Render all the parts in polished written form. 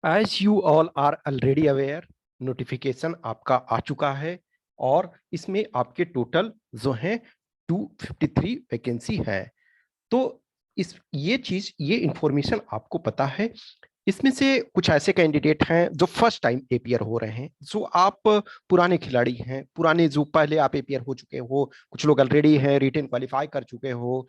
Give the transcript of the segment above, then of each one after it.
As you all are already aware, notification आपका आ चुका है और इसमें आपके टोटल जो है 253 वैकेंसी है। तो इस ये इंफॉर्मेशन आपको पता है। इसमें से कुछ ऐसे कैंडिडेट हैं जो फर्स्ट टाइम एपीयर हो रहे हैं, जो आप पुराने खिलाड़ी हैं, पुराने जो पहले आप एपीयर हो चुके हो, कुछ लोग ऑलरेडी हैं, रिटेन क्वालिफाई कर चुके हो।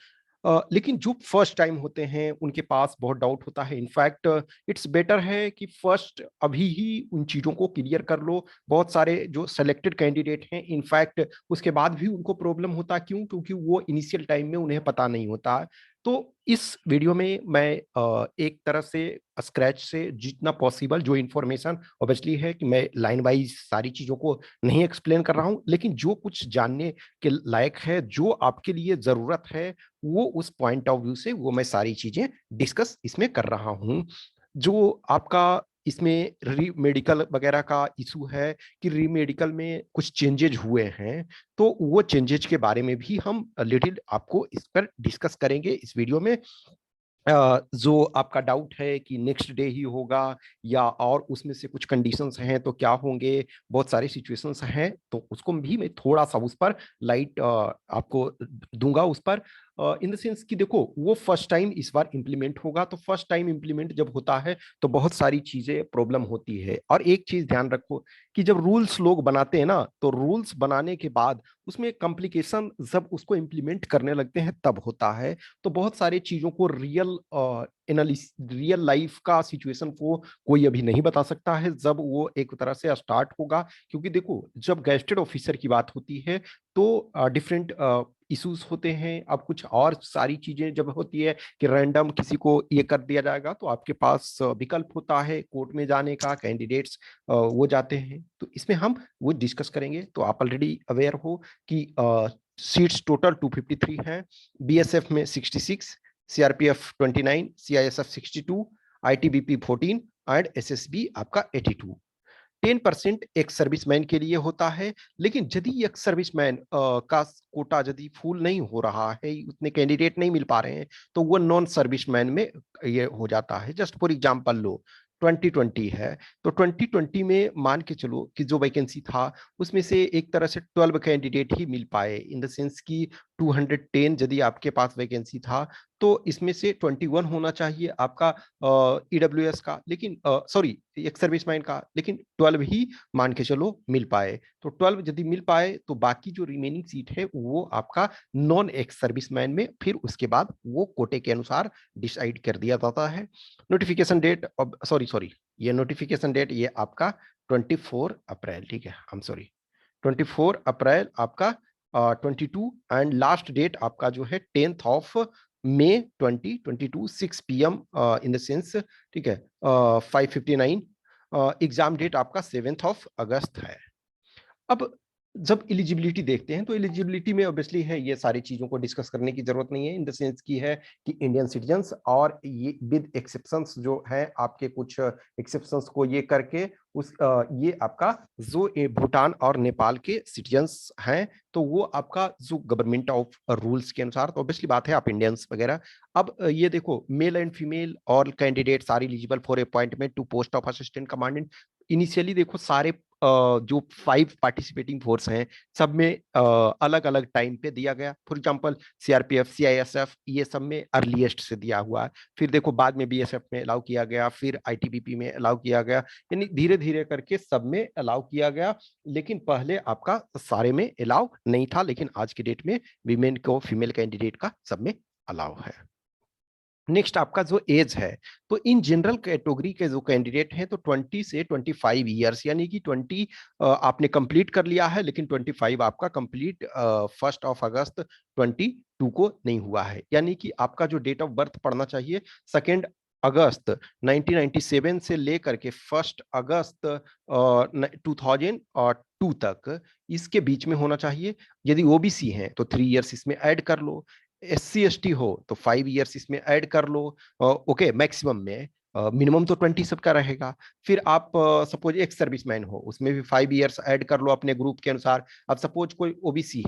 लेकिन जो फर्स्ट टाइम होते हैं उनके पास बहुत डाउट होता है। इनफैक्ट इट्स बेटर है कि फर्स्ट अभी ही उन चीज़ों को क्लियर कर लो। बहुत सारे जो सेलेक्टेड कैंडिडेट हैं, इनफैक्ट उसके बाद भी उनको प्रॉब्लम होता, क्यों? क्योंकि वो इनिशियल टाइम में उन्हें पता नहीं होता। तो इस वीडियो में मैं एक तरह से स्क्रैच से जितना पॉसिबल जो इन्फॉर्मेशन, ऑब्वियसली है कि मैं लाइन वाइज सारी चीज़ों को नहीं एक्सप्लेन कर रहा हूँ, लेकिन जो कुछ जानने के लायक है, जो आपके लिए ज़रूरत है, वो उस पॉइंट ऑफ व्यू से वो मैं सारी चीज़ें डिस्कस इसमें कर रहा हूँ। जो आपका इसमें री मेडिकल वगैरह का इशू है कि री मेडिकल में कुछ चेंजेज हुए हैं, तो वो चेंजेज के बारे में भी हम लिटिल आपको इस पर डिस्कस करेंगे इस वीडियो में। जो आपका डाउट है कि नेक्स्ट डे ही होगा या और उसमें से कुछ कंडीशंस हैं तो क्या होंगे, बहुत सारी सिचुएशंस हैं, तो उसको भी मैं थोड़ा सा उस पर लाइट आपको दूंगा उस पर। इन द सेंस कि देखो, वो फर्स्ट टाइम इस बार इंप्लीमेंट होगा, तो फर्स्ट टाइम इंप्लीमेंट जब होता है तो बहुत सारी चीजें प्रॉब्लम होती है। और एक चीज ध्यान रखो कि जब रूल्स लोग बनाते हैं ना, तो रूल्स बनाने के बाद उसमें कॉम्प्लिकेशन जब उसको इंप्लीमेंट करने लगते हैं तब होता है। तो बहुत सारी चीजों को रियल लाइफ का सिचुएशन को कोई अभी नहीं बता सकता है जब वो एक तरह से स्टार्ट होगा। क्योंकि देखो, जब गैजेटेड ऑफिसर की बात होती है तो डिफरेंट इश्यूज होते हैं। अब कुछ और सारी चीजें जब होती है कि रैंडम किसी को ये कर दिया जाएगा, तो आपके पास विकल्प होता है कोर्ट में जाने का, कैंडिडेट्स वो जाते हैं। तो इसमें हम वो डिस्कस करेंगे। तो आप ऑलरेडी अवेयर हो कि सीट्स टोटल 253 हैं। बीएसएफ में 66, CRPF 29, CISF 62, ITBP 14 and SSB आपका 82। 10% एक सर्विसमैन के लिए होता है। लेकिन यदि एक सर्विसमैन का कोटा यदि फुल नहीं हो रहा है, उतने कैंडिडेट नहीं मिल पा रहे हैं, तो वो नॉन सर्विसमैन में ये हो जाता है। जस्ट फॉर एग्जांपल लो, 2020 है, तो 2020 में मान के चलो कि जो वैकेंसी था उसमें से एक तरह से 12 कैंडिडेट ही मिल पाए। इन द सेंस कि 210 यदि आपके पास वैकेंसी था, तो इसमें से 21 होना चाहिए आपका ईडब्ल्यूएस का, लेकिन सॉरी एक सर्विसमैन का, लेकिन 12 ही मान के चलो मिल पाए। तो 12 यदि मिल पाए तो बाकी जो रिमेनिंग सीट है वो आपका नॉन एक्स सर्विसमैन में फिर उसके बाद वो कोटे के अनुसार डिसाइड कर दिया जाता है। नोटिफिकेशन डेट, सॉरी सॉरी, ये नोटिफिकेशन डेट ये आपका 24 अप्रैल, ठीक है, आई एम सॉरी, 24 अप्रैल आपका 22। एंड लास्ट डेट आपका जो है 10 मई 2022 6 PM इन द सेंस, ठीक है, 5:59। एग्जाम डेट आपका 7 अगस्त है। अब जब एलिजिबिलिटी देखते हैं तो एलिजिबिलिटी में ऑब्वियसली है, ये सारी चीजों को डिस्कस करने की जरूरत नहीं है। इन द सेंस की है कि इंडियन सिटीजन्स, और ये विद एक्सेप्शंस जो है आपके कुछ एक्सेप्शंस को ये करके ये आपका जो भूटान और नेपाल के सिटीजन्स हैं, तो वो आपका जो गवर्नमेंट ऑफ रूल्स के अनुसार, तो ऑब्वियसली बात है आप इंडियंस वगैरह। अब ये देखो, male and female all candidates are eligible for appointment to post of assistant commandant. Initially देखो, सारे जो 5 पार्टिसिपेटिंग फोर्स हैं सब में अलग अलग टाइम पे दिया गया। फॉर एग्जांपल सीआरपीएफ, सीआईएसएफ, ये सब में अर्लीस्ट से दिया हुआ है। फिर देखो बाद में बीएसएफ में अलाउ किया गया, फिर आईटीबीपी में अलाउ किया गया, यानी धीरे धीरे करके सब में अलाउ किया गया। लेकिन पहले आपका सारे में अलाउ नहीं था, लेकिन आज की डेट में वीमेन को, फीमेल कैंडिडेट का सब में अलाउ है। नेक्स्ट आपका जो एज है, तो इन जनरल कैटेगरी के जो कैंडिडेट हैं तो 20 से 25 ईयर्स, यानी कि 20 आपने कंप्लीट कर लिया है, लेकिन 25 आपका कंप्लीट 1 अगस्त 2022 को नहीं हुआ है। यानी कि आपका जो डेट ऑफ बर्थ पड़ना चाहिए 2 अगस्त 1997 से लेकर के 1 अगस्त 2002 तक, इसके बीच में होना चाहिए। यदि ओबीसी हैं तो 3 ईयर्स इसमें ऐड कर लो, SC ST हो तो 5 ईयर्स इसमें ऐड कर लो। ओके, मैक्सिमम में, मिनिमम तो 20 सबका रहेगा। फिर आप सपोज एक सर्विसमैन हो, उसमें भी 5 ईयर्स ऐड कर लो अपने ग्रुप के अनुसार। अब सपोज कोई ओबीसी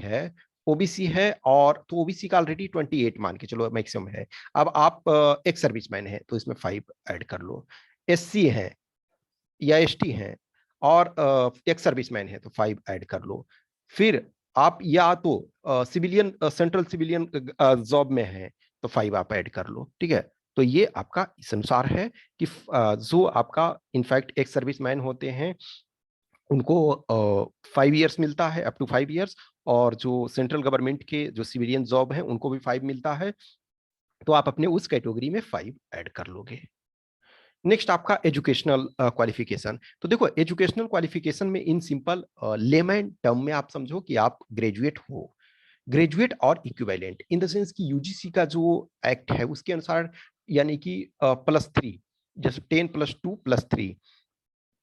है और तो ओबीसी का ऑलरेडी 28 मान के चलो मैक्सिमम है। अब आप एक सर्विसमैन है तो इसमें 5 ऐड कर लो। SC है या एसटी हैं और एक्स सर्विसमैन है तो 5 ऐड कर लो। फिर आप या तो सिविलियन सेंट्रल सिविलियन जॉब में है तो 5 आप ऐड कर लो, ठीक है। तो ये आपका इस अनुसार है कि जो आपका इनफैक्ट एक्स सर्विसमैन होते हैं उनको 5 ईयर्स मिलता है, अप टू 5 ईयर्स, और जो सेंट्रल गवर्नमेंट के जो सिविलियन जॉब है उनको भी 5 मिलता है। तो आप अपने उस कैटेगरी में 5 ऐड कर लोगे। नेक्स्ट आपका एजुकेशनल क्वालिफिकेशन। तो देखो एजुकेशनल क्वालिफिकेशन में इन सिंपल लेमैन टर्म में आप समझो कि आप ग्रेजुएट हो। ग्रेजुएट और इक्विवेलेंट इन द सेंस कि यूजीसी का जो एक्ट है उसके अनुसार, यानी कि +3, जैसे 10 + 2 + 3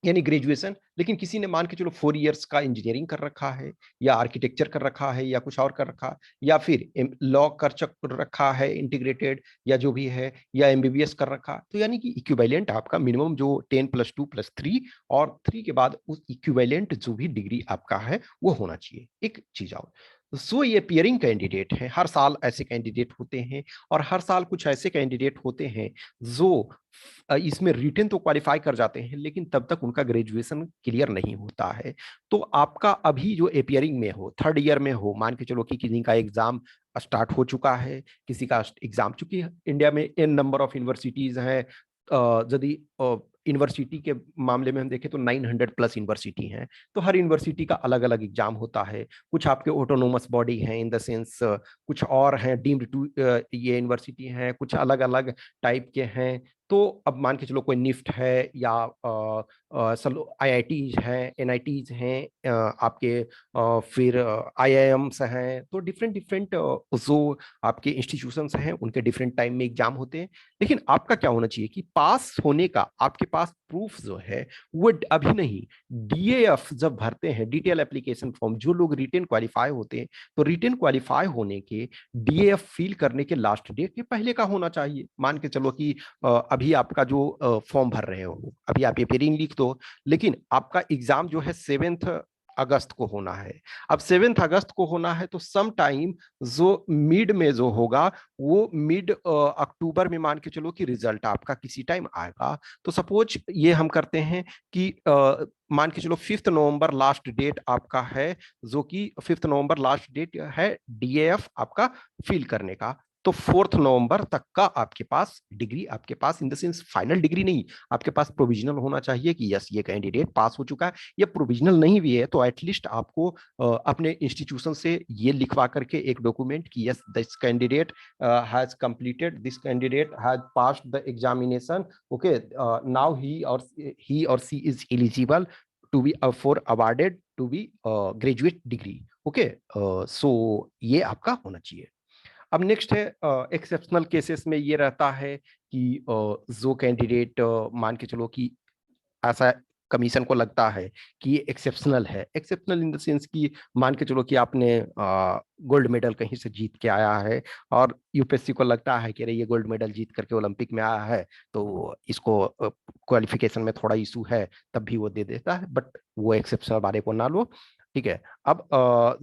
यानी ग्रेजुएशन। लेकिन किसी ने मान के चलो 4 ईयर्स का इंजीनियरिंग कर रखा है, या आर्किटेक्चर कर रखा है, या कुछ और कर रखा है, या फिर लॉ कर रखा है इंटीग्रेटेड, या जो भी है, या एमबीबीएस कर रखा, तो यानी कि इक्विवेलेंट आपका मिनिमम जो 10 + 2 + 3 और 3 के बाद उस इक्विवेलेंट जो भी डिग्री आपका है वो होना चाहिए। एक चीज और, सो ये पियरिंग कैंडिडेट है, हर साल ऐसे कैंडिडेट होते हैं, और हर साल कुछ ऐसे कैंडिडेट होते हैं जो इसमें रिटेन तो क्वालिफाई कर जाते हैं लेकिन तब तक उनका ग्रेजुएशन क्लियर नहीं होता है। तो आपका अभी जो एपियरिंग में हो, 3rd ईयर में हो, मान के चलो कि किसी का एग्जाम स्टार्ट हो चुका है, किसी का एग्जाम, चूंकि इंडिया में एन नंबर ऑफ यूनिवर्सिटीज हैं, यदि यूनिवर्सिटी के मामले में हम देखें तो 900+ यूनिवर्सिटी हैं, तो हर यूनिवर्सिटी का अलग अलग एग्जाम होता है। कुछ आपके ऑटोनोमस बॉडी हैं, इन द सेंस कुछ और हैं डीम्ड टू ये यूनिवर्सिटी हैं, कुछ अलग अलग टाइप के हैं। तो अब मान के चलो कोई निफ्ट है, या आईआईटीज हैं, एनआईटीज हैं, आपके फिर आईआईएम्स हैं, तो डिफरेंट डिफरेंट जो आपके इंस्टीट्यूशंस हैं उनके डिफरेंट टाइम में एग्जाम होते हैं। लेकिन आपका क्या होना चाहिए कि पास होने का आपके पास प्रूफ जो है वो अभी नहीं, डीएएफ जब भरते हैं, डिटेल एप्लीकेशन फॉर्म, जो लोग रिटेन क्वालिफाई होते हैं, तो रिटेन क्वालिफाई होने के डीएएफ फिल करने के लास्ट डेट के पहले का होना चाहिए। मान के चलो कि अभी आपका जो फॉर्म भर रहे हो, अभी आप ये पेरिंग लिख दो, लेकिन आपका एग्जाम जो है 7 अगस्त को होना है। अब 7 अगस्त को होना है तो सम टाइम जो मिड में जो होगा, वो मिड अक्टूबर में मान के चलो कि रिजल्ट आपका किसी टाइम आएगा। तो सपोज ये हम करते हैं कि मान के चलो 5 नवंबर लास्ट डेट आपका है, जो कि 5 नवंबर लास्ट डेट है डीएएफ आपका फिल करने का। तो 4 नवंबर तक का आपके पास डिग्री, आपके पास in the sense final degree नहीं, आपके पास प्रोविजनल होना चाहिए कि यस ये कैंडिडेट पास हो चुका है। या प्रोविजनल नहीं भी है तो एटलीस्ट आपको अपने इंस्टीट्यूशन से ये लिखवा करके एक डॉक्यूमेंट कि yes this candidate has completed, this candidate has passed the examination, okay, now he और she is eligible to be for awarded to be graduate degree. Okay, so ये आपका होना चाहिए। अब नेक्स्ट है एक्सेप्शनल केसेस में ये रहता है कि जो कैंडिडेट मान के चलो कि ऐसा कमीशन को लगता है कि ये एक्सेप्शनल है, एक्सेप्शनल इन द सेंस कि मान के चलो कि आपने गोल्ड मेडल कहीं से जीत के आया है, और यूपीएससी को लगता है कि अरे ये गोल्ड मेडल जीत करके ओलंपिक में आया है तो इसको क्वालिफिकेशन में थोड़ा इशू है, तब भी वो दे देता है, बट वो एक्सेप्शनल वाले को ना लो, ठीक है। अब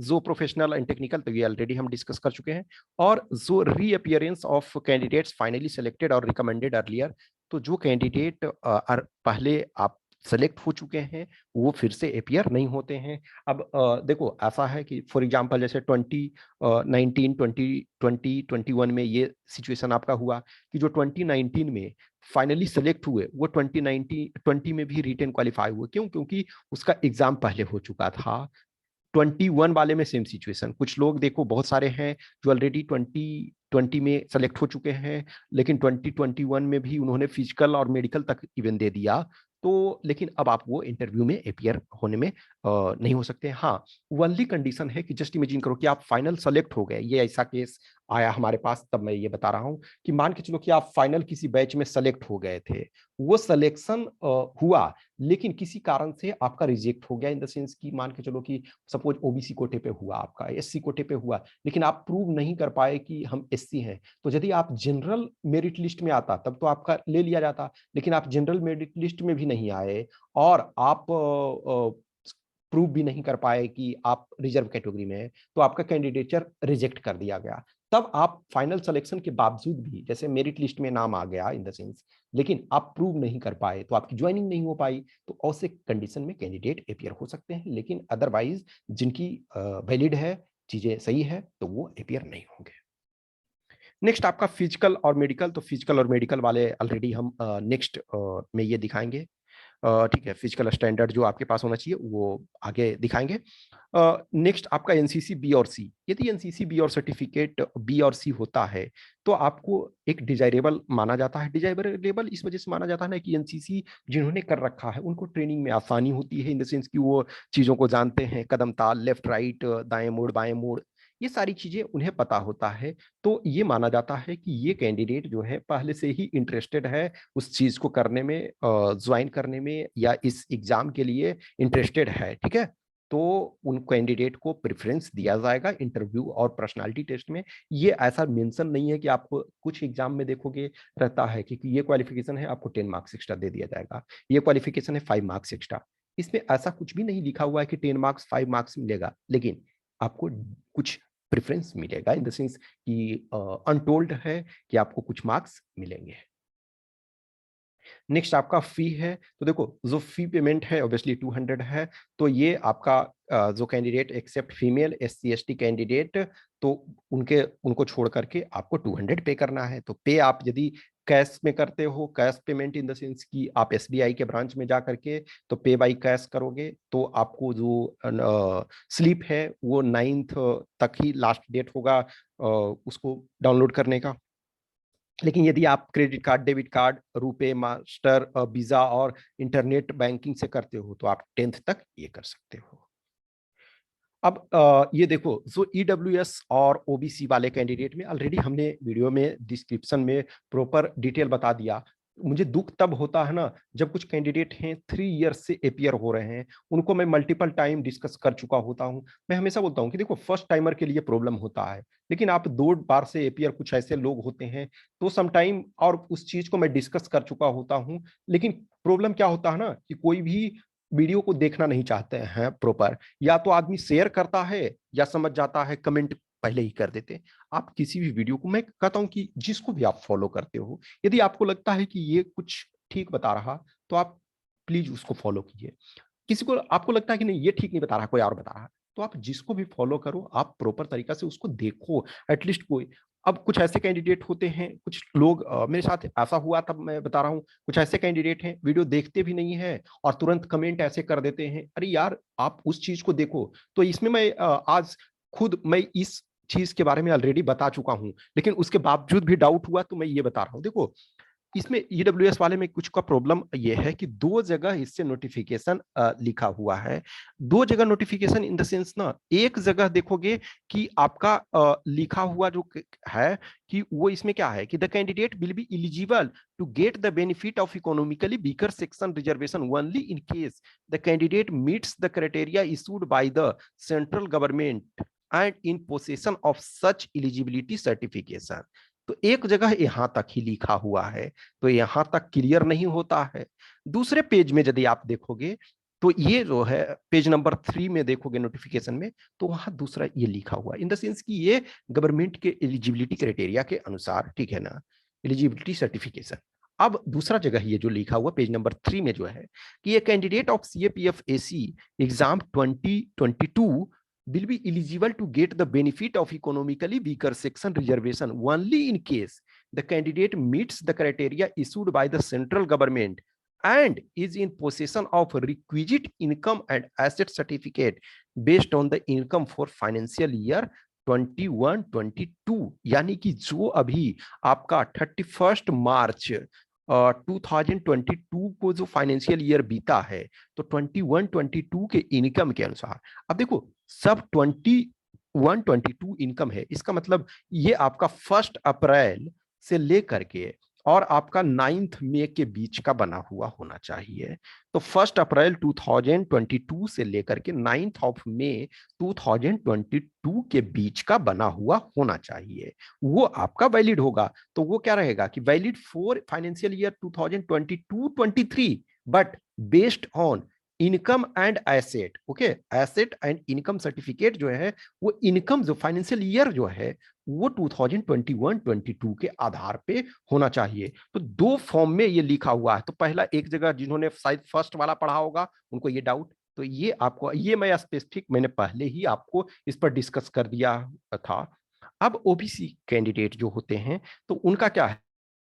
जो प्रोफेशनल एंड टेक्निकल तो ये ऑलरेडी हम डिस्कस कर चुके हैं। और जो reappearance of candidates finally selected और रिकमेंडेड अर्लियर, तो जो कैंडिडेट पहले आप सेलेक्ट हो चुके हैं वो फिर से अपियर नहीं होते हैं। अब देखो ऐसा है कि फॉर एग्जांपल जैसे 2019 2020 21 में ये सिचुएशन आपका हुआ कि जो 2019 में फाइनली सेलेक्ट हुए वो 2020 में भी रिटेन क्वालिफाई हुए। क्यों? क्योंकि उसका एग्जाम पहले हो चुका था। 21 वाले में सेम सिचुएशन, कुछ लोग देखो बहुत सारे हैं जो ऑलरेडी 2020 में सेलेक्ट हो चुके हैं, लेकिन 2021 में भी उन्होंने फिजिकल और मेडिकल तक इवन दे दिया। तो लेकिन अब आप वो इंटरव्यू में अपियर होने में नहीं हो सकते। हाँ, ओनली कंडीशन है कि जस्ट इमेजिन करो कि आप फाइनल सेलेक्ट हो गए, ये ऐसा केस आया हमारे पास, तब मैं ये बता रहा हूँ कि मान के चलो कि आप फाइनल किसी बैच में सेलेक्ट हो गए थे, वो सिलेक्शन हुआ, लेकिन किसी कारण से आपका रिजेक्ट हो गया, इन द सेंस कि मान के चलो कि सपोज ओबीसी कोटे पे हुआ, आपका एससी कोटे पे हुआ, लेकिन आप प्रूव नहीं कर पाए कि हम एससी हैं, तो यदि आप जनरल मेरिट लिस्ट में आता तब तो आपका ले लिया जाता, लेकिन आप जनरल मेरिट लिस्ट में भी नहीं आए और आप प्रूव भी नहीं कर पाए कि आप रिजर्व कैटेगरी में है, तो आपका कैंडिडेचर रिजेक्ट कर दिया गया। तब आप फाइनल सिलेक्शन के बावजूद भी, जैसे मेरिट लिस्ट में नाम आ गया इन द सेंस, लेकिन आप प्रूव नहीं कर पाए तो आपकी ज्वाइनिंग नहीं हो पाई, तो ऐसे कंडीशन में कैंडिडेट अपियर हो सकते हैं, लेकिन अदरवाइज जिनकी वैलिड है, चीजें सही है, तो वो अपियर नहीं होंगे। नेक्स्ट आपका फिजिकल और मेडिकल, तो फिजिकल और मेडिकल वाले ऑलरेडी हम नेक्स्ट में ये दिखाएंगे। ठीक है, फिजिकल स्टैंडर्ड जो आपके पास होना चाहिए वो आगे दिखाएंगे। नेक्स्ट आपका एनसीसी बी और सी, यदि एनसीसी बी और सर्टिफिकेट बी और सी होता है तो आपको एक डिजायरेबल माना जाता है। डिजायरेबल इस वजह से माना जाता है ना कि एनसीसी जिन्होंने कर रखा है उनको ट्रेनिंग में आसानी होती है, इन द सेंस कि वो चीजों को जानते हैं, कदम ताल, लेफ्ट राइट, दाएं मोड़ बाएं मोड़, ये सारी चीजें उन्हें पता होता है। तो ये माना जाता है कि ये कैंडिडेट जो है पहले से ही इंटरेस्टेड है उस चीज को करने में, ज्वाइन करने में, या इस एग्जाम के लिए इंटरेस्टेड है। ठीक है, तो उन कैंडिडेट को प्रेफरेंस दिया जाएगा इंटरव्यू और पर्सनालिटी टेस्ट में। ये ऐसा मेंशन नहीं है कि आपको कुछ एग्जाम में देखोगे रहता है कि ये क्वालिफिकेशन है आपको 10 मार्क्स एक्स्ट्रा दे दिया जाएगा, ये क्वालिफिकेशन है 5 मार्क्स एक्स्ट्रा। इसमें ऐसा कुछ भी नहीं लिखा हुआ है कि 10 मार्क्स 5 मार्क्स मिलेगा, लेकिन आपको कुछ प्रेफरेंस मिलेगा, इन द सेंस कि अनटोल्ड है कि आपको कुछ मार्क्स मिलेंगे। नेक्स्ट आपका फी है, तो देखो जो फी पेमेंट है ऑब्वियसली 200 है। तो ये आपका जो candidate except female SC ST candidate, तो उनको छोड़ करके आपको 200 पे करना है। तो पे आप यदि कैश में करते हो, cash payment in the sense कि आप एसबीआई के ब्रांच में जा करके तो पे बाई कैश करोगे, तो आपको जो स्लिप है वो 9th तक ही लास्ट डेट होगा उसको डाउनलोड करने का। लेकिन यदि आप credit card, debit card, RuPay, master, visa और इंटरनेट बैंकिंग से करते हो तो आप 10th तक ये कर सकते हो। अब ये देखो जो ईडब्ल्यूएस और ओबीसी वाले कैंडिडेट में ऑलरेडी हमने वीडियो में डिस्क्रिप्शन में प्रॉपर डिटेल बता दिया। मुझे दुख तब होता है ना जब कुछ कैंडिडेट हैं 3 ईयर से अपियर हो रहे हैं, उनको मैं मल्टीपल टाइम डिस्कस कर चुका होता हूं। मैं हमेशा बोलता हूं कि देखो फर्स्ट टाइमर के लिए प्रॉब्लम होता है, लेकिन आप 2 बार से अपियर कुछ ऐसे लोग होते हैं तो समटाइम, और उस चीज को मैं डिस्कस कर चुका होता हूं। लेकिन प्रॉब्लम क्या होता है ना कि कोई भी वीडियो को देखना नहीं चाहते हैं प्रॉपर, या तो आदमी शेयर करता है या समझ जाता है कमेंट पहले ही कर देते हैं। आप किसी भी वीडियो को, मैं कहता हूं कि जिसको भी आप फॉलो करते हो, यदि आपको लगता है कि ये कुछ ठीक बता रहा तो आप प्लीज उसको फॉलो कीजिए। किसी को आपको लगता है कि नहीं ये ठीक नहीं बता रहा, कोई और बता रहा, तो आप जिसको भी फॉलो करो आप प्रॉपर तरीका से उसको देखो एटलीस्ट कोई। अब कुछ ऐसे कैंडिडेट होते हैं, कुछ लोग मेरे साथ ऐसा हुआ तब मैं बता रहा हूँ, कुछ ऐसे कैंडिडेट हैं वीडियो देखते भी नहीं है और तुरंत कमेंट ऐसे कर देते हैं, अरे यार आप उस चीज को देखो। तो इसमें मैं आज खुद मैं इस चीज के बारे में ऑलरेडी बता चुका हूं, लेकिन उसके बावजूद भी डाउट हुआ तो मैं ये बता रहा हूं। देखो इसमें ईडब्ल्यूएस वाले में कुछ का प्रॉब्लम ये है कि 2 जगह इससे नोटिफिकेशन लिखा हुआ है। 2 जगह नोटिफिकेशन इन द सेंस ना, एक जगह देखोगे कि आपका लिखा हुआ जो है कि वो इसमें क्या है कि the candidate will be eligible to get the benefit of economically weaker section reservation only in case the candidate meets the criteria issued by the central government and in possession of such eligibility certification. तो एक जगह यहां तक ही लिखा हुआ है, तो यहां तक क्लियर नहीं होता है। दूसरे पेज में यदि आप देखोगे तो ये जो है पेज नंबर 3 में देखोगे नोटिफिकेशन में, तो वहां दूसरा ये लिखा हुआ इन द सेंस कि ये गवर्नमेंट के एलिजिबिलिटी क्राइटेरिया के अनुसार, ठीक है ना, एलिजिबिलिटी सर्टिफिकेशन। अब दूसरा जगह ये जो लिखा हुआ पेज नंबर 3 में जो है कि ये candidate of CAPF AC exam 2022 will be eligible to get the benefit of economically weaker section reservation only in case the candidate meets the criteria issued by the central government and is in possession of requisite income and asset certificate based on the income for financial year 21-22। यानी कि जो अभी आपका 31 मार्च 2022 को जो financial year बीता है, तो 21-22 के इनकम के अनुसार, अब देखो सब 21-22 इनकम है, इसका मतलब ये आपका 1 अप्रैल से लेकर के और आपका 9th मई के बीच का बना हुआ होना चाहिए। तो 1 अप्रैल 2022 से लेकर के 9th मई 2022 के बीच का बना हुआ होना चाहिए, वो आपका वैलिड होगा। तो वो क्या रहेगा कि valid for financial year 2022-23 but based on income and asset, okay, asset and income certificate जो है वो इनकम जो फाइनेंशियल ईयर जो है वो 2021-22 के आधार पे होना चाहिए। तो दो फॉर्म में ये लिखा हुआ है। तो पहला एक जगह जिन्होंने शायद फर्स्ट वाला पढ़ा होगा उनको ये डाउट, तो ये आपको, ये मैं स्पेसिफिक मैंने पहले ही आपको इस पर डिस्कस कर दिया था। अब ओबीसी कैंडिडेट जो होते हैं तो उनका क्या है,